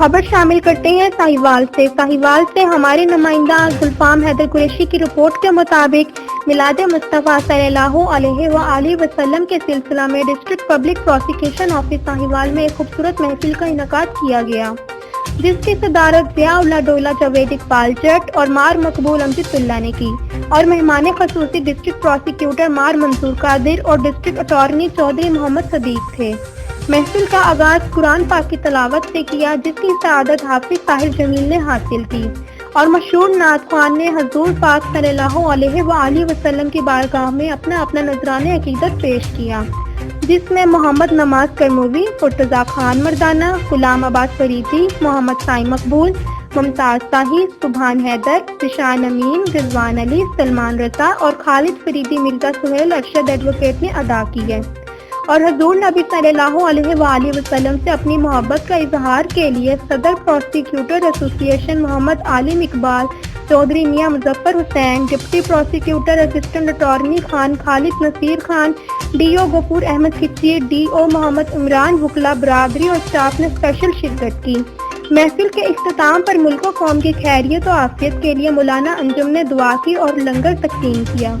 خبر شامل کرتے ہیں ساہیوال سے ہمارے نمائندہ گلفام حیدر قریشی کی رپورٹ کے مطابق میلاد مصطفیٰ صلی اللہ علیہ وآلہ وسلم کے سلسلہ میں district public prosecution office Sahiwal میں ایک خوبصورت محفل کا انعقاد کیا گیا، جس کی صدارت ضیاء اللہ ڈولہ جاوید اقبال جٹ اور مار مقبول امجد اللہ نے کی، اور مہمان خصوصی ڈسٹرکٹ پروسیکیوٹر مار منصور قادر اور ڈسٹرکٹ اٹارنی چودھری محمد صدیق تھے۔ محفل کا آغاز قرآن پاک کی تلاوت سے کیا، جس کی سعادت حافظ طاہر جمیل نے حاصل کی، اور مشہور نعت خوان نے حضور پاک صلی اللہ علیہ وآلہ وسلم کی بارگاہ میں اپنا نذرانہ عقیدت پیش کیا، جس میں محمد نماز کرموی، مرتضیٰ خان مردانہ، غلام عباس فریدی، محمد سائی مقبول، ممتاز طاہر، سبحان حیدر، ذیشان امین، رضوان علی، سلمان رضا اور خالد فریدی مرزا سہیل ارشد ایڈوکیٹ نے ادا کی ہے، اور حضور نبی صلی اللہ علیہ وآلہ وسلم سے اپنی محبت کا اظہار کے لیے صدر پروسیکیوٹر ایسوسی ایشن محمد عالم Iqbal Chaudhry Mian Muzaffar Hussain, deputy prosecutor assistant attorney Khan Khalid Naseer Khan, D O Ghafoor Ahmed Khichi, D O Muhammad Imran وکلا برادری اور اسٹاف نے اسپیشل شرکت کی۔ محفل کے اختتام پر ملک و قوم کی خیریت و عافیت کے لیے مولانا انجم نے دعا کی اور لنگر تقسیم کیا۔